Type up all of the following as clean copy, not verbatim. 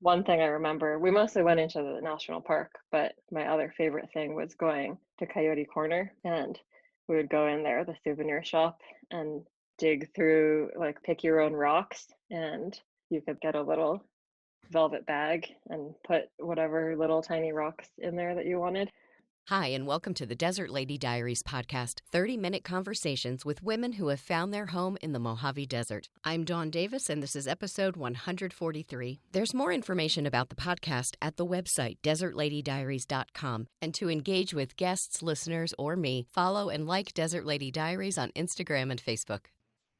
One thing I remember, we mostly went into the national park, but my other favorite thing was going to Coyote Corner, and we would go in there, the souvenir shop, and dig through, like, pick your own rocks, and you could get a little velvet bag and put whatever little tiny rocks in there that you wanted. Hi, and welcome to the Desert Lady Diaries podcast, 30-minute conversations with women who have found their home in the Mojave Desert. I'm Dawn Davis, and this is episode 143. There's more information about the podcast at the website, desertladydiaries.com. And to engage with guests, listeners, or me, follow and like Desert Lady Diaries on Instagram and Facebook.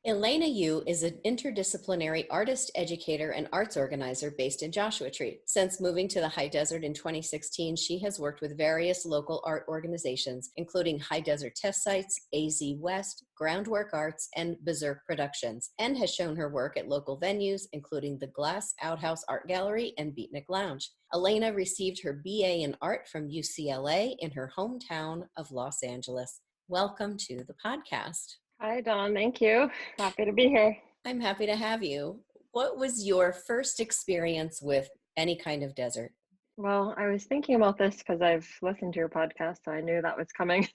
Elena Yu is an interdisciplinary artist, educator, and arts organizer based in Joshua Tree. Since moving to the high desert in 2016, she has worked with various local art organizations, including High Desert Test Sites, AZ West, Groundwork Arts, and Berserk Productions, and has shown her work at local venues, including the Glass Outhouse Art Gallery and Beatnik Lounge. Elena received her BA in art from UCLA in her hometown of Los Angeles. Welcome to the podcast. Hi, Dawn. Thank you. Happy to be here. I'm happy to have you. What was your first experience with any kind of desert? Well, I was thinking about this because I've listened to your podcast, so I knew that was coming.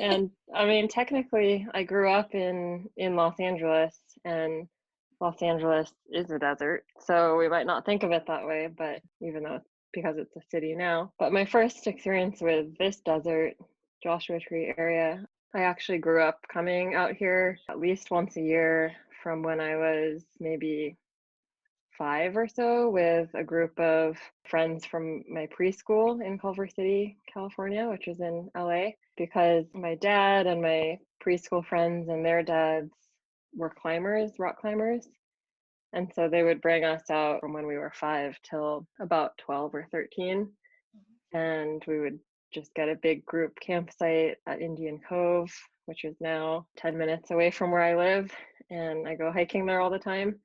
And I mean, technically, I grew up in Los Angeles, and Los Angeles is a desert, so we might not think of it that way, but even though it's because it's a city now. But my first experience with this desert, Joshua Tree area, I actually grew up coming out here at least once a year from when I was maybe 5 or so with a group of friends from my preschool in Culver City, California, which is in LA, because my dad and my preschool friends and their dads were climbers, rock climbers. And so they would bring us out from when we were 5 till about 12 or 13. And we would just get a big group campsite at Indian Cove, which is now 10 minutes away from where I live. And I go hiking there all the time.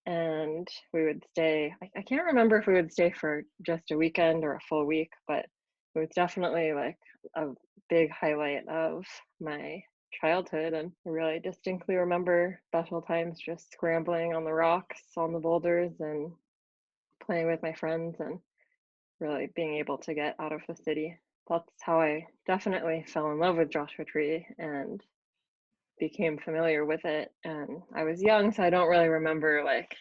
And we would stay, I can't remember if we would stay for just a weekend or a full week, but it was definitely like a big highlight of my childhood. And I really distinctly remember special times just scrambling on the rocks, on the boulders, and playing with my friends and really being able to get out of the city. That's how I definitely fell in love with Joshua Tree and became familiar with it. And I was young, so I don't really remember like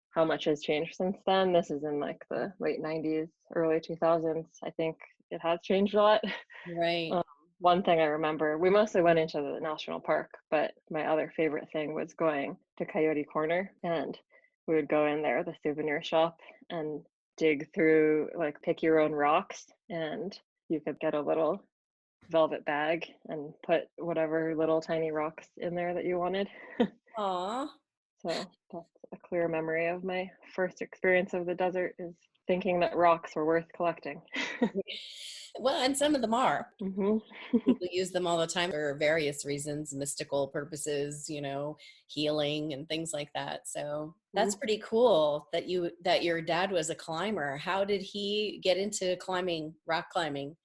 how much has changed since then. This is in like the late 90s, early 2000s. I think it has changed a lot. Right. One thing I remember, we mostly went into the national park, but my other favorite thing was going to Coyote Corner, and we would go in there, the souvenir shop, and dig through, like, pick your own rocks, and you could get a little velvet bag and put whatever little tiny rocks in there that you wanted. Aw. So that's a clear memory of my first experience of the desert, is thinking that rocks were worth collecting. Well, and some of them are. Mm-hmm. People use them all the time for various reasons, mystical purposes, healing and things like that. So that's pretty cool that your dad was a climber. How did he get into climbing, rock climbing?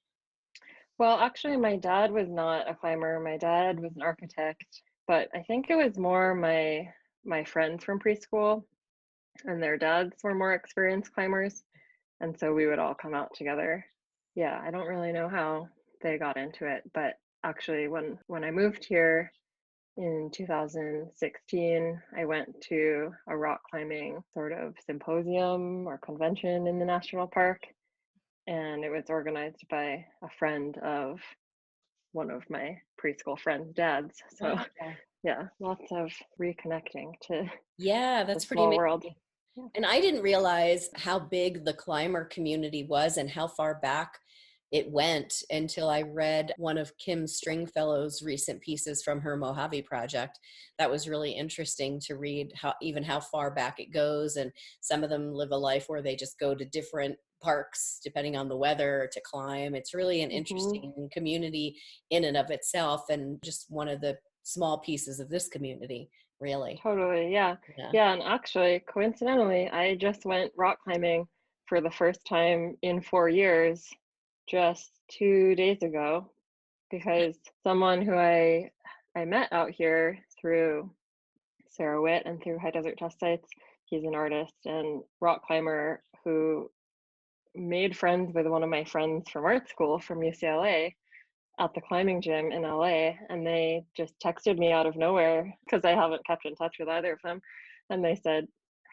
Well, actually, my dad was not a climber. My dad was an architect, but I think it was more my friends from preschool, and their dads were more experienced climbers, and so we would all come out together. Yeah, I don't really know how they got into it, but actually, when I moved here in 2016, I went to a rock climbing sort of symposium or convention in the national park, and it was organized by a friend of one of my preschool friends' dads. So Okay. yeah, lots of reconnecting to Yeah, the that's pretty small amazing. world. Yeah. And I didn't realize how big the climber community was and how far back it went until I read one of Kim Stringfellow's recent pieces from her Mojave project. That was really interesting to read how far back it goes. And some of them live a life where they just go to different parks depending on the weather to climb. It's really an Mm-hmm. interesting community in and of itself, and just one of the small pieces of this community, really. Totally. Yeah. Yeah. Yeah. And actually, coincidentally, I just went rock climbing for the first time in 4 years just 2 days ago, because someone who I met out here through Sarah Witt and through High Desert Test Sites He's an artist and rock climber who made friends with one of my friends from art school from UCLA at the climbing gym in LA. And they just texted me out of nowhere because I haven't kept in touch with either of them. And they said,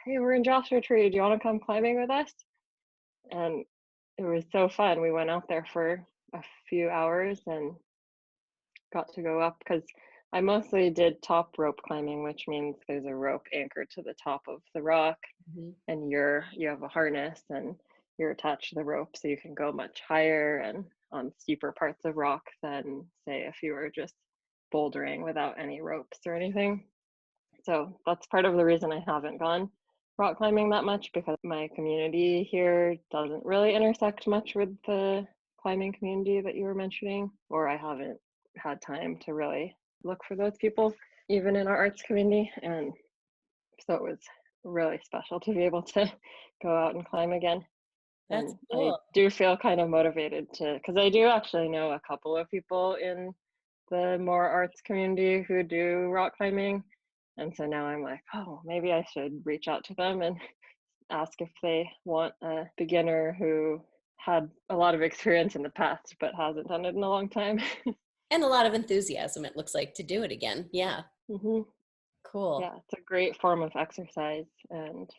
"Hey, we're in Joshua Tree. Do you want to come climbing with us?" And it was so fun. We went out there for a few hours and got to go up because I mostly did top rope climbing, which means there's a rope anchored to the top of the rock, Mhm. and you have a harness and you're attached to the rope so you can go much higher and on steeper parts of rock than say if you were just bouldering without any ropes or anything. So that's part of the reason I haven't gone rock climbing that much, because my community here doesn't really intersect much with the climbing community that you were mentioning, or I haven't had time to really look for those people, even in our arts community. And so it was really special to be able to go out and climb again. That's And I cool. do feel kind of motivated to, because I do actually know a couple of people in the more arts community who do rock climbing. And so now I'm like, oh, maybe I should reach out to them and ask if they want a beginner who had a lot of experience in the past but hasn't done it in a long time. And a lot of enthusiasm, it looks like, to do it again. Yeah. hmm Cool. Yeah, it's a great form of exercise and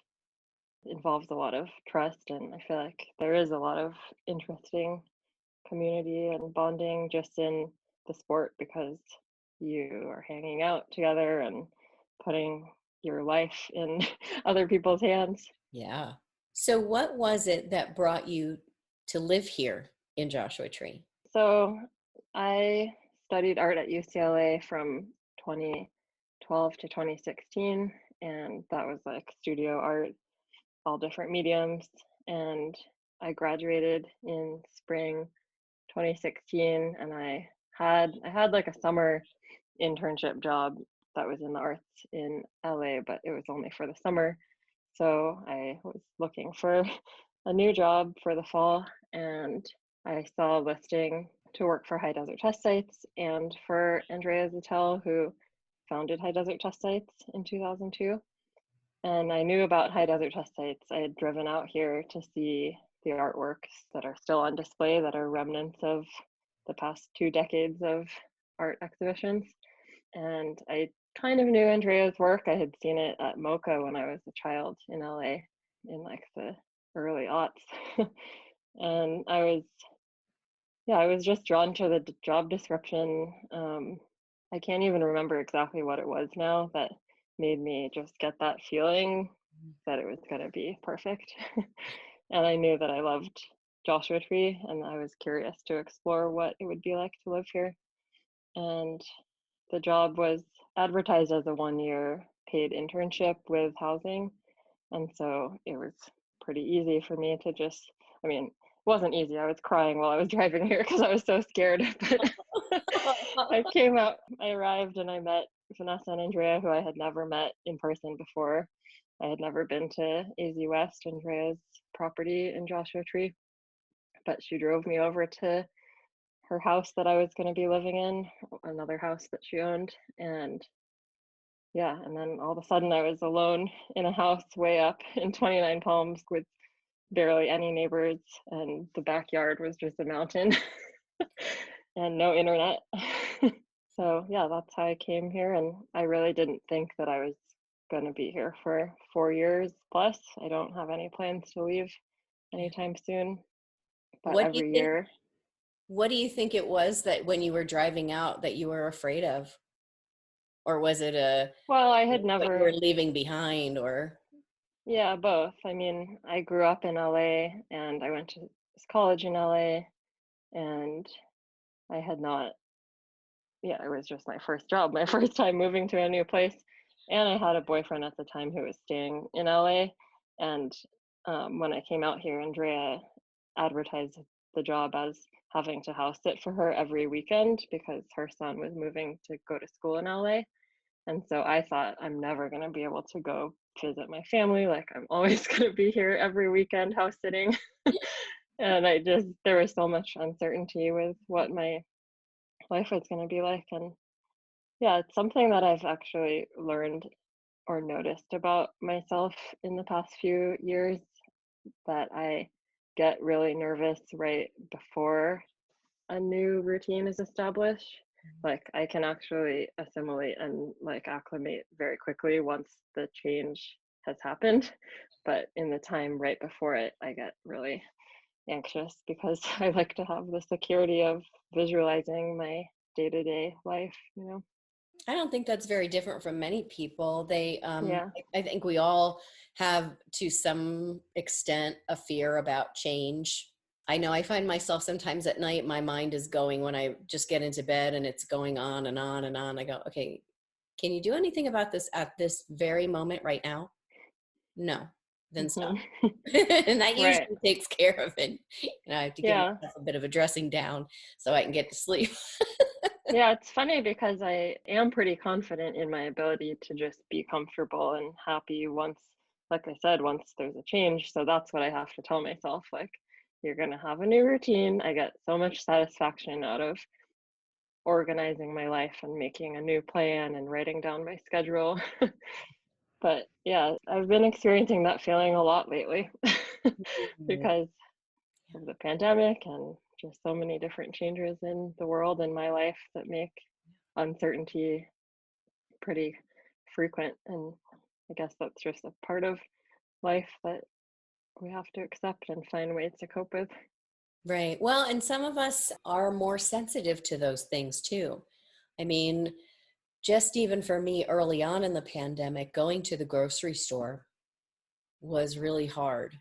involves a lot of trust. And I feel like there is a lot of interesting community and bonding just in the sport because you are hanging out together and putting your life in other people's hands. Yeah. So what was it that brought you to live here in Joshua Tree? So I studied art at UCLA from 2012 to 2016, and that was like studio art, all different mediums. And I graduated in spring 2016, and I had like a summer internship job that was in the arts in LA, but it was only for the summer. So I was looking for a new job for the fall, and I saw a listing to work for High Desert Test Sites and for Andrea Zittel, who founded High Desert Test Sites in 2002. And I knew about High Desert Test Sites. I had driven out here to see the artworks that are still on display, that are remnants of the past 2 decades of art exhibitions. And I kind of knew Andrea's work. I had seen it at MoCA when I was a child in LA in like the early aughts. And I was just drawn to the job description. I can't even remember exactly what it was now that made me just get that feeling that it was going to be perfect. And I knew that I loved Joshua Tree, and I was curious to explore what it would be like to live here. And the job was advertised as a 1 year paid internship with housing. And so it was pretty easy for me to just, I mean, it wasn't easy. I was crying while I was driving here because I was so scared. But I came out, I arrived, and I met Vanessa and Andrea, who I had never met in person before. I had never been to AZ West, Andrea's property in Joshua Tree, but she drove me over to her house that I was going to be living in, another house that she owned. And yeah, and then all of a sudden I was alone in a house way up in 29 Palms with barely any neighbors, and the backyard was just a mountain and no internet. So yeah, that's how I came here, and I really didn't think that I was going to be here for 4 years plus. I don't have any plans to leave anytime soon, but What do you every think year. what do you think it was that when you were driving out that you were afraid of? Or was it Well, I had what you were never. leaving behind or Yeah, both. I mean, I grew up in LA and I went to college in LA, and I had not, yeah, it was just my first job, my first time moving to a new place. And I had a boyfriend at the time who was staying in LA. And when I came out here, Andrea advertised the job as having to house sit for her every weekend because her son was moving to go to school in LA. And so I thought, I'm never going to be able to go visit my family. Like, I'm always going to be here every weekend house sitting. And there was so much uncertainty with what my life was going to be like. And yeah, it's something that I've actually learned or noticed about myself in the past few years, that I get really nervous right before a new routine is established. Like I can actually assimilate and like acclimate very quickly once the change has happened. But in the time right before it, I get really anxious because I like to have the security of visualizing my day-to-day life, you know? I don't think that's very different from many people. Yeah. I think we all have, to some extent, a fear about change. I know I find myself sometimes at night, my mind is going when I just get into bed and it's going on and on and on. I go, okay, can you do anything about this at this very moment right now? No, then stop. Hmm. And that Right. usually takes care of it. And I have to give Yeah. myself a bit of a dressing down so I can get to sleep. Yeah, it's funny because I am pretty confident in my ability to just be comfortable and happy once, like I said, once there's a change. So that's what I have to tell myself. Like, you're going to have a new routine. I get so much satisfaction out of organizing my life and making a new plan and writing down my schedule. But yeah, I've been experiencing that feeling a lot lately because of the pandemic and just so many different changes in the world and my life that make uncertainty pretty frequent. And I guess that's just a part of life that we have to accept and find ways to cope with. Right. Well, and some of us are more sensitive to those things too. I mean, just even for me early on in the pandemic, going to the grocery store was really hard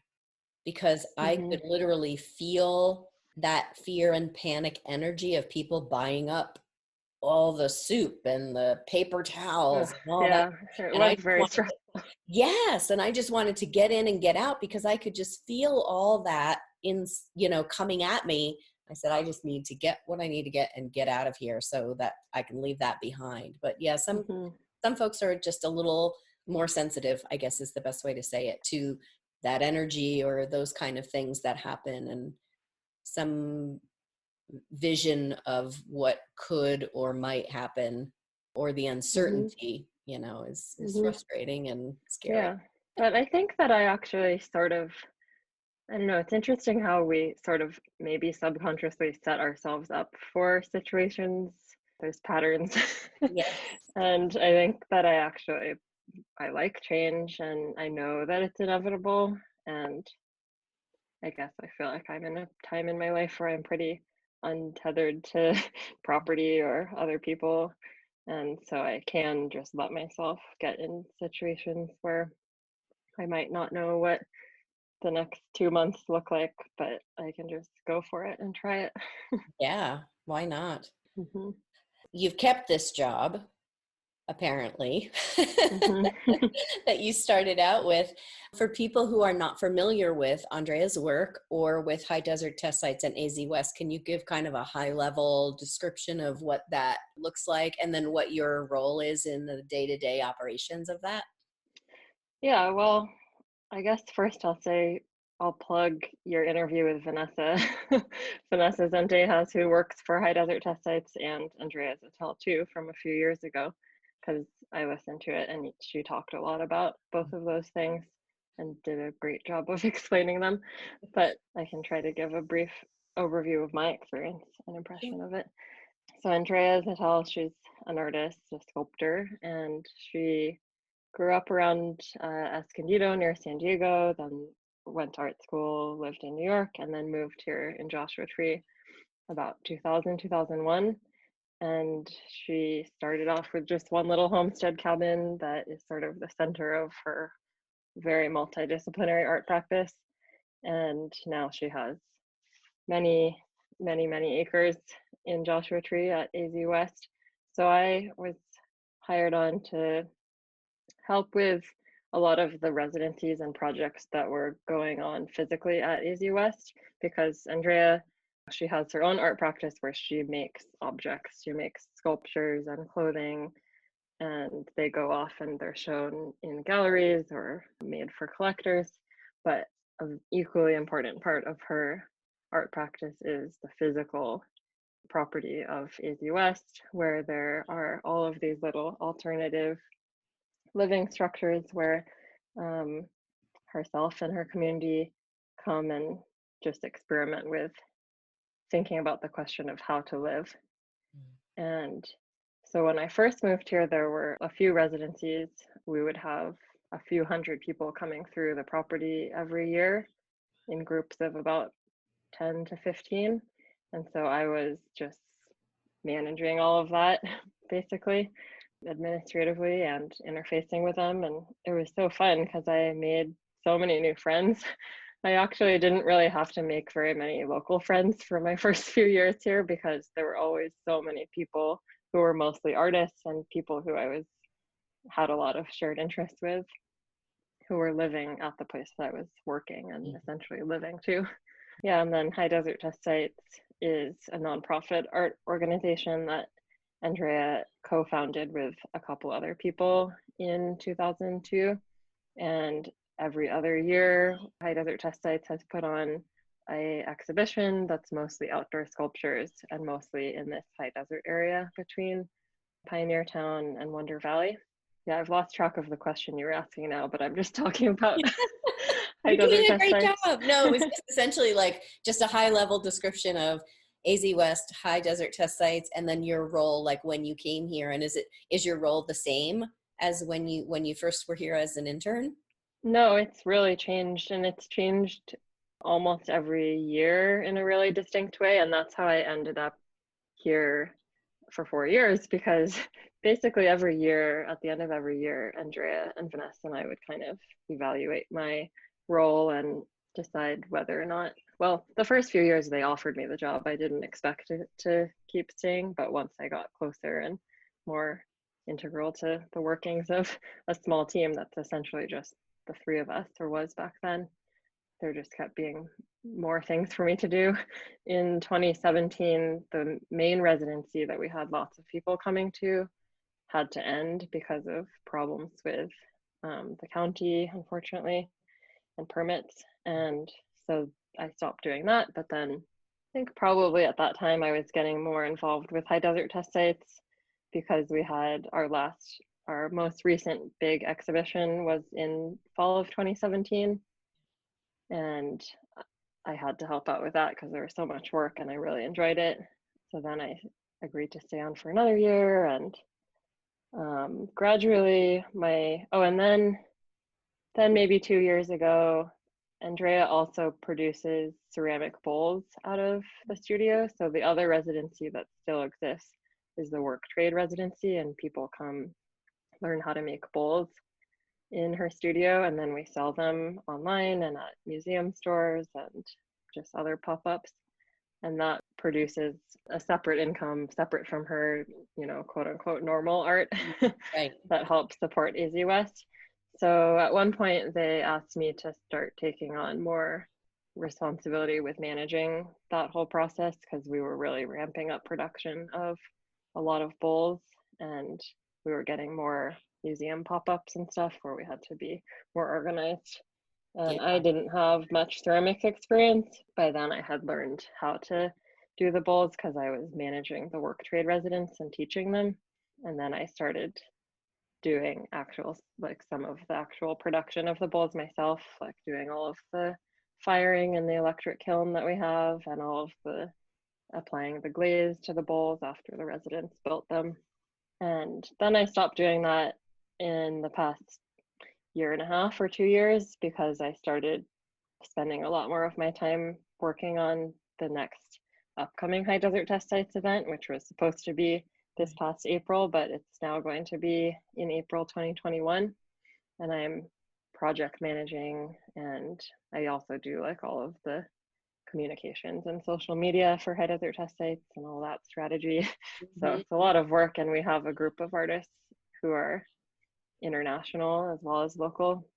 because I Hmm. could literally feel that fear and panic energy of people buying up all the soup and the paper towels and all that. Yeah, it And I was just very wanted stressful. Yes, and I just wanted to get in and get out because I could just feel all that coming at me. I said, I just need to get what I need to get and get out of here so that I can leave that behind. But yeah, Hmm. some folks are just a little more sensitive, I guess is the best way to say it, to that energy or those kind of things that happen, and some vision of what could or might happen, or the Hmm. uncertainty, is Hmm. frustrating and scary. Yeah, but I think that I actually sort of, I don't know, it's interesting how we sort of maybe subconsciously set ourselves up for situations. There's patterns. Yes. And I think that I like change and I know that it's inevitable. And I guess I feel like I'm in a time in my life where I'm pretty untethered to property or other people. And so I can just let myself get in situations where I might not know what the next 2 months look like, but I can just go for it and try it. Yeah, why not? Hmm. You've kept this job, apparently, Hmm. that you started out with. For people who are not familiar with Andrea's work or with high desert test sites and AZ West, can you give kind of a high level description of what that looks like and then what your role is in the day-to-day operations of that? Yeah, well, I guess first I'll say I'll plug your interview with Vanessa. Vanessa Zentejas, who works for High Desert Test Sites, and Andrea Zittel too from a few years ago, because I listened to it and she talked a lot about both of those things and did a great job of explaining them. But I can try to give a brief overview of my experience and impression of it. So Andrea Zittel, she's an artist, a sculptor, and she grew up around Escondido near San Diego, then went to art school, lived in New York, and then moved here in Joshua Tree about 2000, 2001. And she started off with just one little homestead cabin that is sort of the center of her very multidisciplinary art practice. And now she has many, many acres in Joshua Tree at AZ West. So I was hired on to help with a lot of the residencies and projects that were going on physically at AZ West because Andrea, she has her own art practice where she makes objects. She makes sculptures and clothing, and they go off and they're shown in galleries or made for collectors. But an equally important part of her art practice is the physical property of AZ West, where there are all of these little alternative living structures where um, herself and her community come and just experiment with thinking about the question of how to live. And so when I first moved here, there were a few residencies. We would have a few hundred people coming through the property every year in groups of about 10 to 15. And so I was just managing all of that, basically, administratively and interfacing with them. And it was so fun because I made so many new friends. I actually didn't really have to make very many local friends for my first few years here because there were always so many people who were mostly artists and people who I had a lot of shared interests with, who were living at the place that I was working and essentially living too. Yeah, and then High Desert Test Sites is a nonprofit art organization that Andrea co-founded with a couple other people in 2002. And every other year, High Desert Test Sites has put on a exhibition that's mostly outdoor sculptures and mostly in this high desert area between Pioneer Town and Wonder Valley. Yeah, I've lost track of the question you were asking now, but I'm just talking about High You're Desert doing a Test great Sites. job. No, it was just essentially like just a high level description of AZ West High Desert Test Sites, and then your role, like when you came here. And is your role the same as when you first were here as an intern? No, it's really changed, and it's changed almost every year in a really distinct way. And that's how I ended up here for 4 years, because basically every year, at the end of every year, Andrea and Vanessa and I would kind of evaluate my role and decide whether or not, well, the first few years they offered me the job. I didn't expect to keep staying, but once I got closer and more integral to the workings of a small team that's essentially just the three of us, or was back then, there just kept being more things for me to do. In 2017, the main residency that we had lots of people coming to had to end because of problems with the county, unfortunately, and permits. And so I stopped doing that. But then I think probably at that time I was getting more involved with High Desert Test Sites because we had our most recent big exhibition was in fall of 2017. And I had to help out with that because there was so much work and I really enjoyed it. So then I agreed to stay on for another year, and gradually and then maybe 2 years ago, Andrea also produces ceramic bowls out of the studio. So the other residency that still exists is the work trade residency, and people come learn how to make bowls in her studio, and then we sell them online and at museum stores and just other pop-ups. And that produces a separate income, separate from her, quote unquote normal art Right. that helps support AZ West. So at one point they asked me to start taking on more responsibility with managing that whole process, because we were really ramping up production of a lot of bowls, and we were getting more museum pop-ups and stuff where we had to be more organized. And Yeah. I didn't have much ceramics experience. By then I had learned how to do the bowls because I was managing the work trade residents and teaching them. And then I started doing some of the actual production of the bowls myself, like doing all of the firing in the electric kiln that we have, and all of the applying the glaze to the bowls after the residents built them. And then I stopped doing that in the past year and a half or 2 years because I started spending a lot more of my time working on the next upcoming High Desert Test Sites event, which was supposed to be this past April, but it's now going to be in April 2021. And I'm project managing, and I also do like all of the communications and social media for High Desert Test Sites and all that strategy. So it's a lot of work, and we have a group of artists who are international as well as local.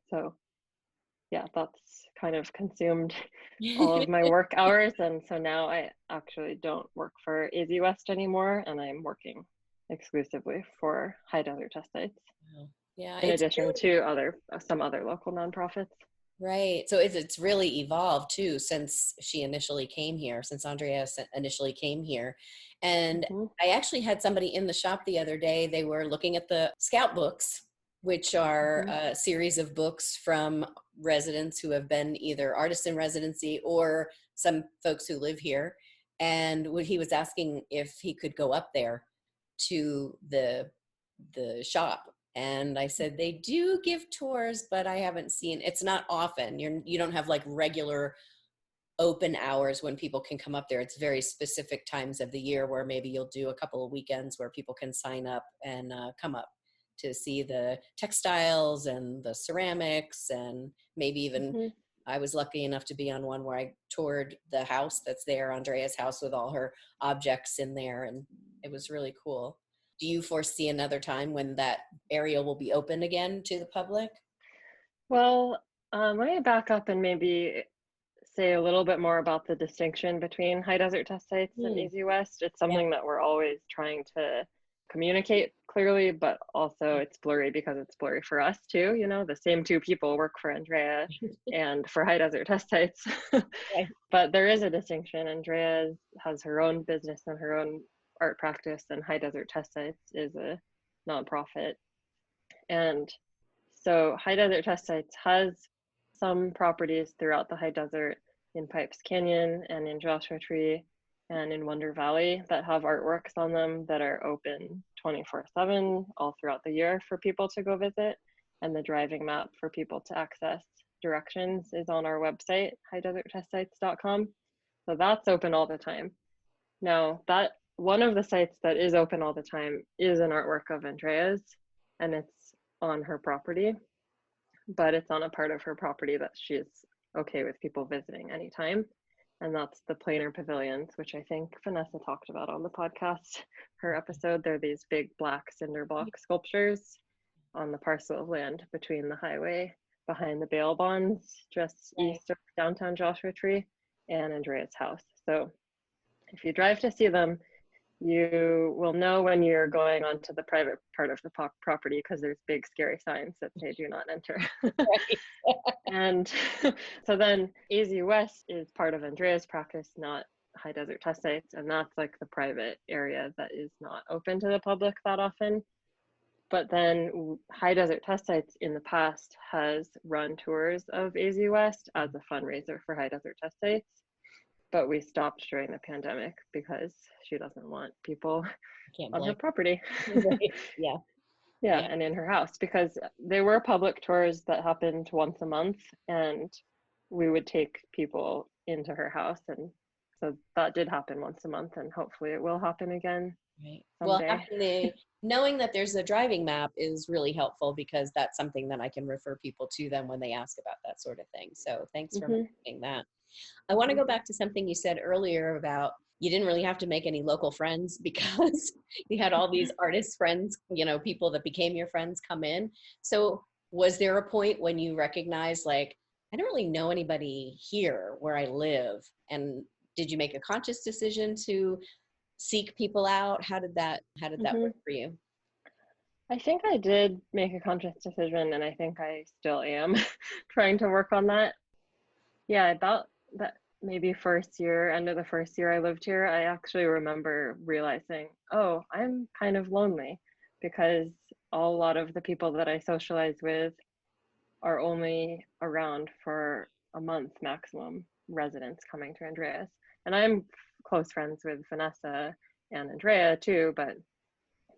So yeah, that's kind of consumed all of my work hours. And so now I actually don't work for AZ West anymore, and I'm working exclusively for High Desert Test Sites. Yeah, in addition to some other local nonprofits. Right. So it's really evolved too since Andrea initially came here. And I actually had somebody in the shop the other day. They were looking at the scout books which are Mhm. a series of books from residents who have been either artists in residency or some folks who live here. And what he was asking if he could go up there to the shop. And I said, they do give tours, but I haven't seen, it's not often. You don't have like regular open hours when people can come up there. It's very specific times of the year where maybe you'll do a couple of weekends where people can sign up and come up to see the textiles and the ceramics, and maybe even Mhm. I was lucky enough to be on one where I toured the house that's there, Andrea's house, with all her objects in there, and it was really cool. Do you foresee another time when that area will be open again to the public? Well, let me back up and maybe say a little bit more about the distinction between high desert test sites and Hmm. AZ West. It's Yeah. something that we're always trying to communicate clearly, but also it's blurry because it's blurry for us too. You know, the same two people work for Andrea and for high desert test sites. Right. But there is a distinction. Andrea has her own business and her own art practice, and high desert test sites is a nonprofit. And so High Desert Test Sites has some properties throughout the high desert in Pipes Canyon and in Joshua Tree and in Wonder Valley that have artworks on them that are open 24/7 all throughout the year for people to go visit. And the driving map for people to access directions is on our website, highdeserttestsites.com. So that's open all the time. Now, that one of the sites that is open all the time is an artwork of Andrea's, and it's on her property, but it's on a part of her property that she's okay with people visiting anytime. And that's the planar pavilions, which I think Vanessa talked about on the podcast, her episode. They're these big black cinder block sculptures on the parcel of land between the highway behind the bail bonds, just Right. east of downtown Joshua Tree and Andrea's house. So if you drive to see them, you will know when you're going onto the private part of the property because there's big scary signs that say do not enter. Right. And so then AZ West is part of Andrea's practice, not High Desert Test Sites, and that's like the private area that is not open to the public that often. But then High Desert Test Sites in the past has run tours of AZ West as a fundraiser for High Desert Test Sites, but we stopped during the pandemic because she doesn't want people Can't on her blame. property. Right. Yeah. Yeah, Yeah. and in her house, because they were public tours that happened once a month, and we would take people into her house. And so that did happen once a month, and hopefully it will happen again Right. Well, someday. knowing that there's a driving map is really helpful because that's something that I can refer people to them when they ask about that sort of thing. So thanks for Hmm. mentioning that. I want to go back to something you said earlier about you didn't really have to make any local friends because you had all these artist friends, people that became your friends come in. So was there a point when you recognized like, I don't really know anybody here where I live? And did you make a conscious decision to seek people out? How did that Hmm. work for you? I think I did make a conscious decision, and I think I still am trying to work on that. Yeah, about that maybe first year, end of the first year I lived here, I actually remember realizing, oh, I'm kind of lonely because a lot of the people that I socialize with are only around for a month maximum, residents coming to Andrea's. And I'm close friends with Vanessa and Andrea too, but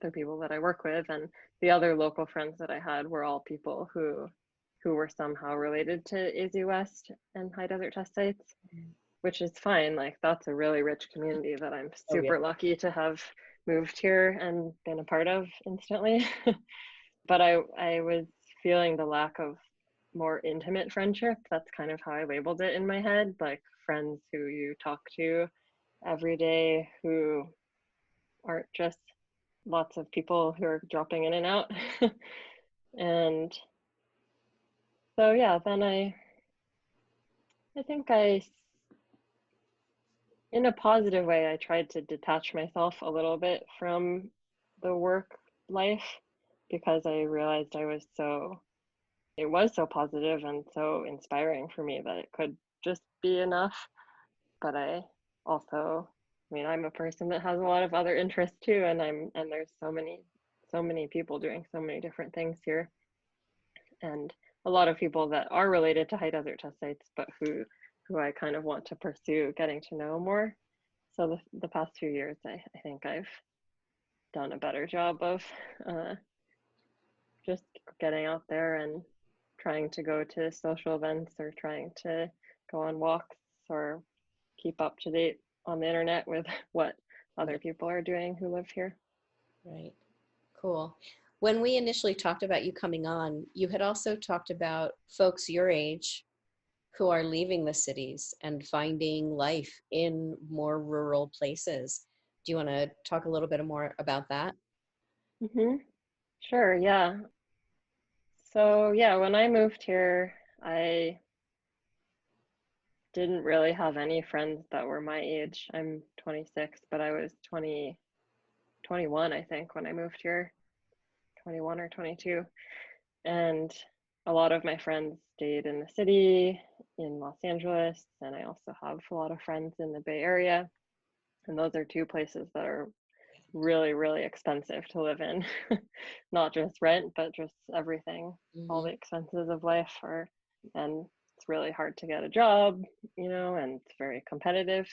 they're people that I work with, and the other local friends that I had were all people who were somehow related to AZ West and High Desert Test Sites, which is fine. Like that's a really rich community that I'm Oh yeah. super lucky to have moved here and been a part of instantly. But I was feeling the lack of more intimate friendship. That's kind of how I labeled it in my head, like friends who you talk to every day who aren't just lots of people who are dropping in and out. And so yeah, then I think in a positive way, I tried to detach myself a little bit from the work life because I realized it was so positive and so inspiring for me that it could just be enough. But I also, I mean, I'm a person that has a lot of other interests too, and there's so many people doing so many different things here. and a lot of people that are related to high desert test sites, but who I kind of want to pursue getting to know more. So the past few years, I think I've done a better job of just getting out there and trying to go to social events or trying to go on walks or keep up to date on the internet with what other people are doing who live here. Right. Cool. When we initially talked about you coming on, you had also talked about folks your age who are leaving the cities and finding life in more rural places. Do you want to talk a little bit more about that? Mm-hmm. Sure, yeah. So yeah, when I moved here, I didn't really have any friends that were my age. I'm 26, but I was 21, I think, when I moved here, 21 or 22. And a lot of my friends stayed in the city in Los Angeles, and I also have a lot of friends in the Bay Area. And those are two places that are really, really expensive to live in. Not just rent, but just everything, all the expenses of life are, and it's really hard to get a job, and it's very competitive.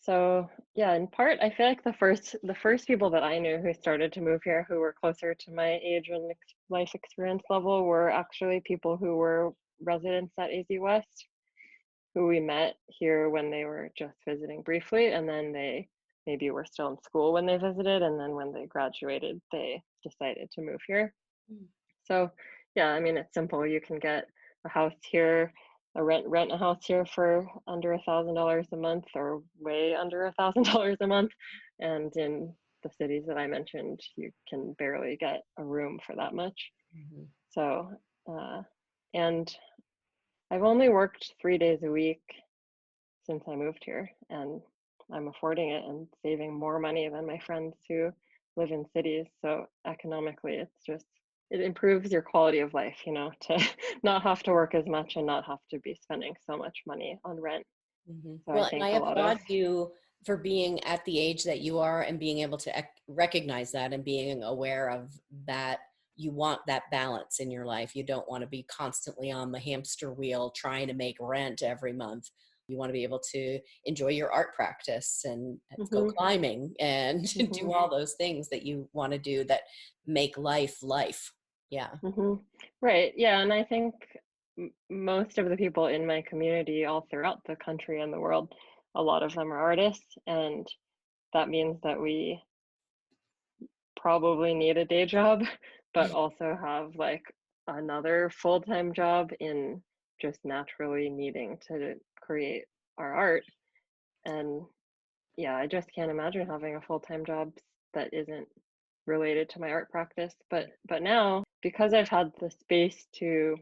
So yeah, in part, I feel like the first people that I knew who started to move here, who were closer to my age and life experience level, were actually people who were residents at AZ West, who we met here when they were just visiting briefly, and then they maybe were still in school when they visited, and then when they graduated, they decided to move here. So yeah, I mean, it's simple. You can get a house here, rent a house here for under $1,000 a month or way under $1,000 a month. And in the cities that I mentioned, you can barely get a room for that much. So, and I've only worked 3 days a week since I moved here, and I'm affording it and saving more money than my friends who live in cities. So economically, it improves your quality of life, to not have to work as much and not have to be spending so much money on rent. So Well, I think and I a lot of applaud you for being at the age that you are and being able to recognize that and being aware of that. You want that balance in your life. You don't want to be constantly on the hamster wheel trying to make rent every month. You want to be able to enjoy your art practice and go climbing and do all those things that you want to do that make life. Yeah. Right. Yeah. And I think most of the people in my community all throughout the country and the world, a lot of them are artists. And that means that we probably need a day job, but also have like another full-time job in just naturally needing to create our art. And yeah, I just can't imagine having a full-time job that isn't related to my art practice. But now, because I've had the space to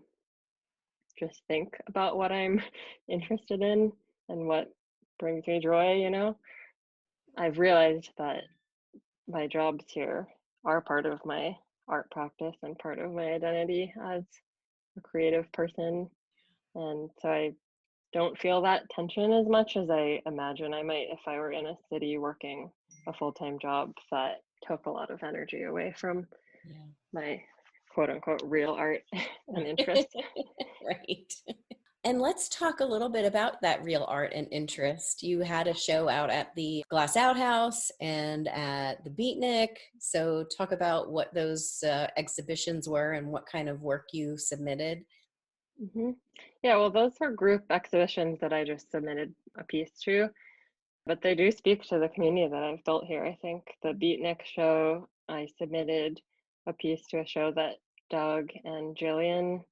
just think about what I'm interested in and what brings me joy, I've realized that my jobs here are part of my art practice and part of my identity as a creative person. And so I don't feel that tension as much as I imagine I might if I were in a city working a full-time job that took a lot of energy away from my quote unquote real art and interest. Right. And let's talk a little bit about that real art and interest. You had a show out at the Glass Outhouse and at the Beatnik. So talk about what those exhibitions were and what kind of work you submitted. Yeah, well, those were group exhibitions that I just submitted a piece to, but they do speak to the community that I've built here. I think the Beatnik show, I submitted a piece to a show that Doug and Jillian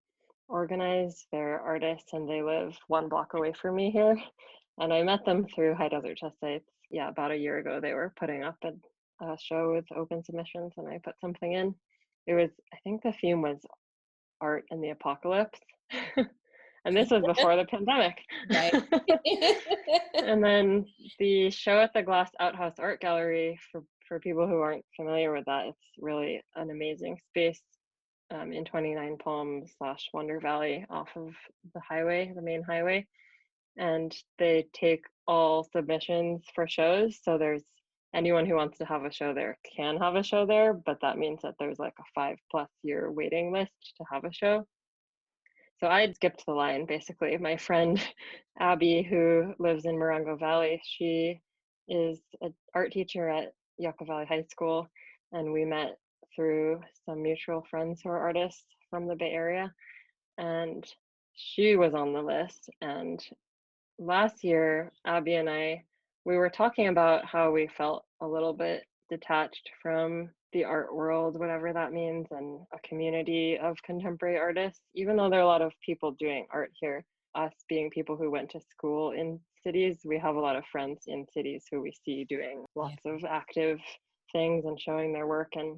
organized. They're artists and they live 1 block away from me here. And I met them through High Desert Test Sites. Yeah, about a year ago, they were putting up a show with open submissions and I put something in. I think the theme was art in the apocalypse. And this was before the pandemic. Right. And then the show at the Glass Outhouse Art Gallery, for people who aren't familiar with that, it's really an amazing space in 29 Palms / Wonder Valley off of the main highway. And they take all submissions for shows. So there's anyone who wants to have a show there can have a show there, but that means that there's like a 5+ year waiting list to have a show. So I skipped the line, basically. My friend Abby, who lives in Morongo Valley, she is an art teacher at Yucca Valley High School, and we met through some mutual friends who are artists from the Bay Area, and she was on the list. And last year, Abby and I, we were talking about how we felt a little bit detached from the art world, whatever that means, and a community of contemporary artists, even though there are a lot of people doing art here. Us being people who went to school in cities, we have a lot of friends in cities who we see doing lots of active things and showing their work, and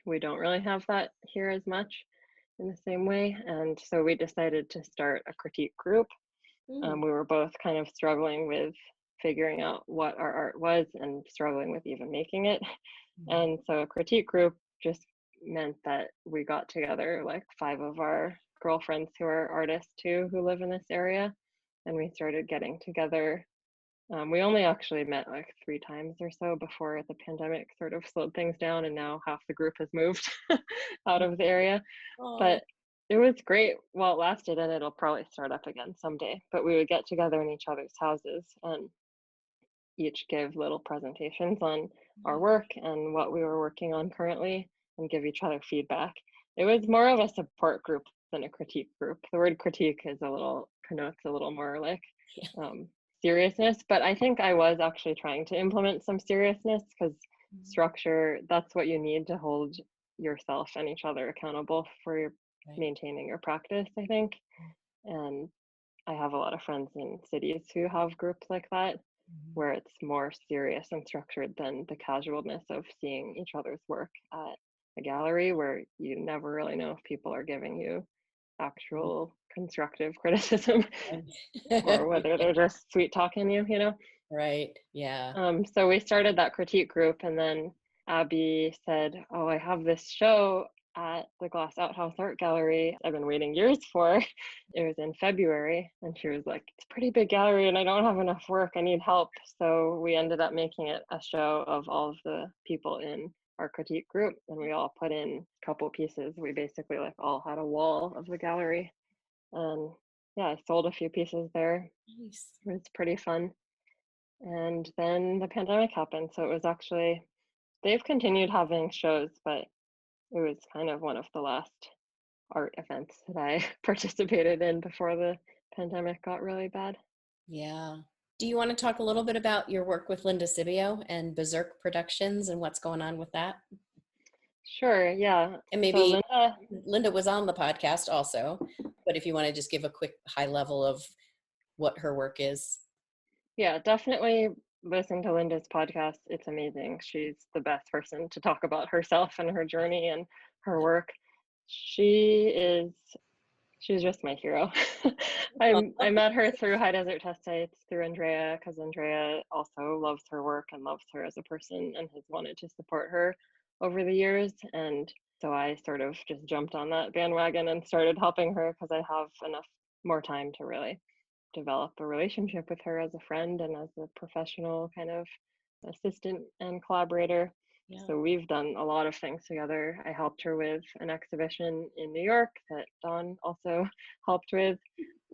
we don't really have that here as much in the same way. And so we decided to start a critique group. We were both kind of struggling with figuring out what our art was and struggling with even making it. And so a critique group just meant that we got together, like 5 of our girlfriends who are artists too, who live in this area, and we started getting together. We only actually met like 3 times or so before the pandemic sort of slowed things down, and now half the group has moved out of the area. But it was great while it lasted, and it'll probably start up again someday. But we would get together in each other's houses and each give little presentations on our work and what we were working on currently and give each other feedback. It was more of a support group than a critique group. The word critique is connotes a little more like seriousness, but I think I was actually trying to implement some seriousness, because structure, that's what you need to hold yourself and each other accountable for your maintaining your practice, I think. And I have a lot of friends in cities who have groups like that, where it's more serious and structured than the casualness of seeing each other's work at a gallery, where you never really know if people are giving you actual constructive criticism or whether they're just sweet talking you, you know? Right. Yeah. So we started that critique group, and then Abby said, "Oh, I have this show at the Glass Outhouse Art Gallery I've been waiting years for." It was in February, and she was like, "It's a pretty big gallery and I don't have enough work. I need help." So we ended up making it a show of all of the people in our critique group, and we all put in a couple pieces. We basically like all had a wall of the gallery, and yeah, I sold a few pieces there. Nice. It was pretty fun. And then the pandemic happened, so it was actually, they've continued having shows, but it was kind of one of the last art events that I participated in before the pandemic got really bad. Yeah. Do you want to talk a little bit about your work with Linda Cibio and Berserk Productions and what's going on with that? Sure, yeah. And maybe Linda was on the podcast also, but if you want to just give a quick high level of what her work is. Yeah, definitely listen to Linda's podcast. It's amazing. She's the best person to talk about herself and her journey and her work. She's just my hero. I met her through High Desert Test Sites, through Andrea, because Andrea also loves her work and loves her as a person and has wanted to support her over the years. And so I sort of just jumped on that bandwagon and started helping her, because I have enough more time to really develop a relationship with her as a friend and as a professional kind of assistant and collaborator. Yeah. So we've done a lot of things together. I helped her with an exhibition in New York that Dawn also helped with.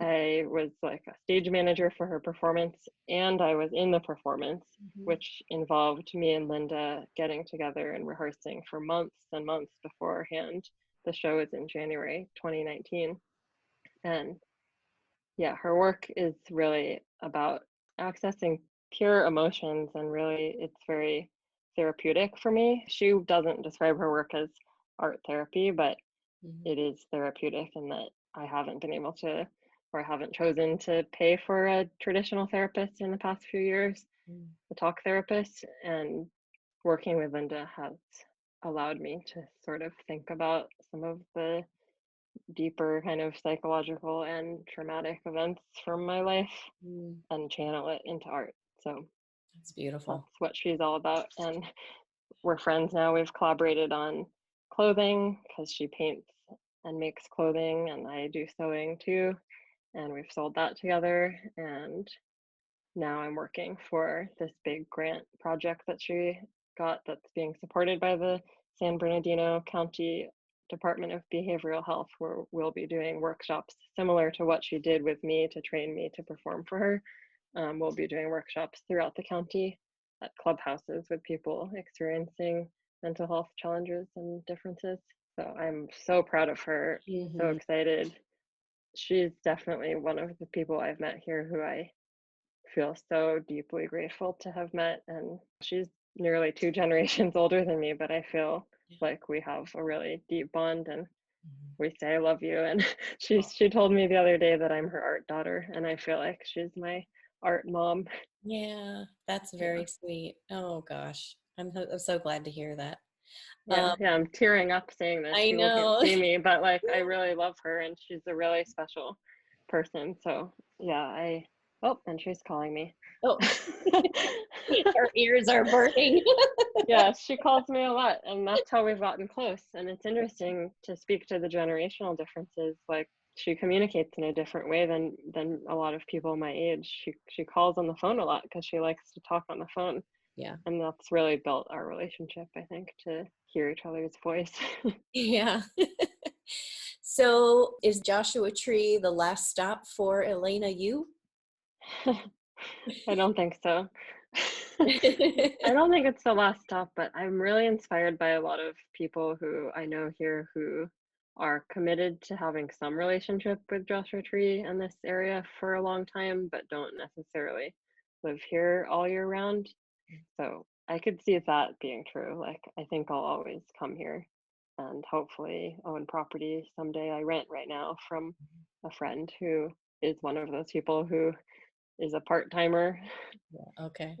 I was like a stage manager for her performance, and I was in the performance, which involved me and Linda getting together and rehearsing for months and months beforehand. The show is in January 2019. And yeah, her work is really about accessing pure emotions, and really it's very therapeutic for me. She doesn't describe her work as art therapy, but it is therapeutic in that I haven't been able to, or I haven't chosen to pay for a traditional therapist in the past few years, a talk therapist, and working with Linda has allowed me to sort of think about some of the deeper kind of psychological and traumatic events from my life and channel it into art. So that's beautiful. That's what she's all about. And we're friends now. We've collaborated on clothing, because she paints and makes clothing, and I do sewing too. And we've sold that together. And now I'm working for this big grant project that she got that's being supported by the San Bernardino County Department of Behavioral Health, where we'll be doing workshops similar to what she did with me to train me to perform for her. We'll be doing workshops throughout the county at clubhouses with people experiencing mental health challenges and differences. So I'm so proud of her, so excited. She's definitely one of the people I've met here who I feel so deeply grateful to have met. And she's nearly 2 generations older than me, but I feel like we have a really deep bond, and we say I love you. And she told me the other day that I'm her art daughter, and I feel like she's my art mom. Yeah, that's very sweet. Oh gosh, I'm so glad to hear that. Yeah, I'm tearing up saying this. I People know. can't see me, but like I really love her, and she's a really special person. So yeah, and she's calling me. Oh, her ears are burning. Yeah, she calls me a lot, and that's how we've gotten close. And it's interesting to speak to the generational differences. Like, she communicates in a different way than a lot of people my age. She calls on the phone a lot because she likes to talk on the phone. Yeah. And that's really built our relationship, I think, to hear each other's voice. Yeah. So is Joshua Tree the last stop for Elena Yu? I don't think so. I don't think it's the last stop, but I'm really inspired by a lot of people who I know here who are committed to having some relationship with Joshua Tree and this area for a long time, but don't necessarily live here all year round. So I could see that being true. Like, I think I'll always come here and hopefully own property someday. I rent right now from a friend who is one of those people who is a part-timer. Yeah, okay.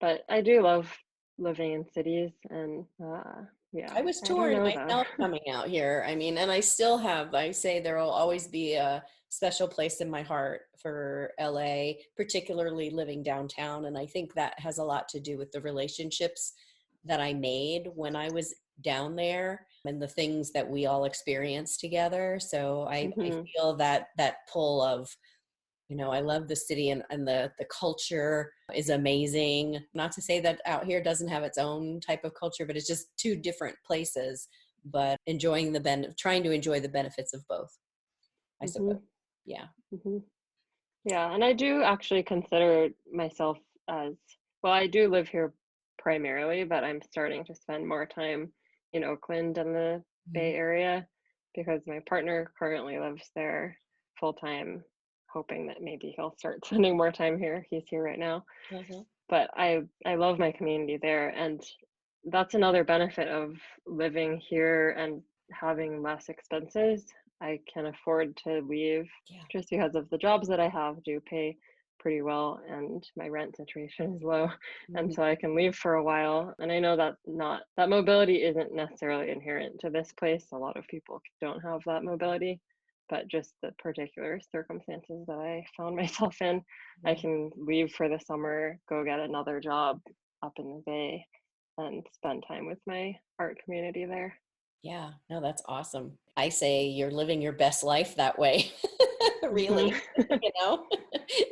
But I do love living in cities, and I was I don't torn know myself though. coming out here. I mean, and I still have, I say there will always be a special place in my heart for LA, particularly living downtown. And I think that has a lot to do with the relationships that I made when I was down there and the things that we all experienced together. So I feel that pull of, I love the city, and the culture is amazing. Not to say that out here doesn't have its own type of culture, but it's just two different places, but trying to enjoy the benefits of both, I suppose. Yeah. Yeah, and I do actually consider myself as, well, I do live here primarily, but I'm starting to spend more time in Oakland and the Bay Area because my partner currently lives there full time, hoping that maybe he'll start spending more time here. He's here right now. But I love my community there, and that's another benefit of living here and having less expenses. I can afford to leave just because of the jobs that I have do pay pretty well, and my rent situation is low. And so I can leave for a while. And I know that mobility isn't necessarily inherent to this place. A lot of people don't have that mobility, but just the particular circumstances that I found myself in, I can leave for the summer, go get another job up in the Bay, and spend time with my art community there. Yeah, no, that's awesome. I say you're living your best life that way. Really,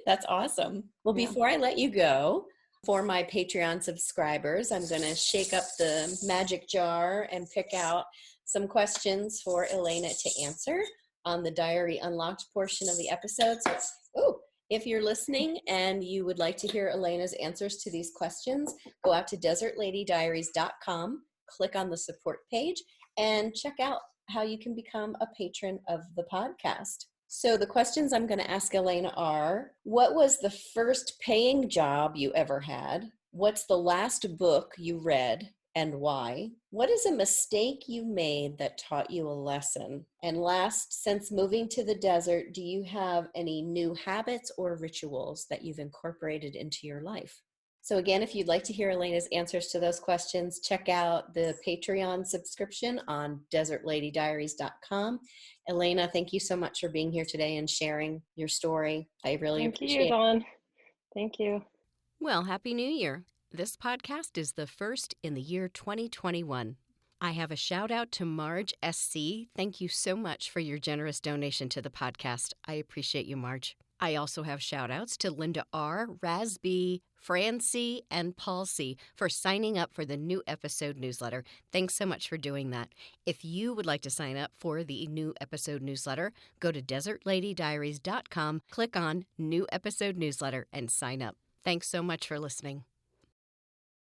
that's awesome. Well, before I let you go, for my Patreon subscribers, I'm going to shake up the magic jar and pick out some questions for Elena to answer on the Diary Unlocked portion of the episode. So, if you're listening and you would like to hear Elena's answers to these questions, go out to desertladydiaries.com, click on the support page, and check out how you can become a patron of the podcast. So the questions I'm going to ask Elena are, what was the first paying job you ever had? What's the last book you read and why? What is a mistake you made that taught you a lesson? And last, since moving to the desert, do you have any new habits or rituals that you've incorporated into your life? So again, if you'd like to hear Elena's answers to those questions, check out the Patreon subscription on desertladydiaries.com. Elena, thank you so much for being here today and sharing your story. I really appreciate it. Thank you, Dawn. Thank you. Well, Happy New Year. This podcast is the first in the year 2021. I have a shout out to Marge SC. Thank you so much for your generous donation to the podcast. I appreciate you, Marge. I also have shout-outs to Linda R., Raz B., Fran C., and Paul C. for signing up for the new episode newsletter. Thanks so much for doing that. If you would like to sign up for the new episode newsletter, go to desertladydiaries.com, click on New Episode Newsletter, and sign up. Thanks so much for listening.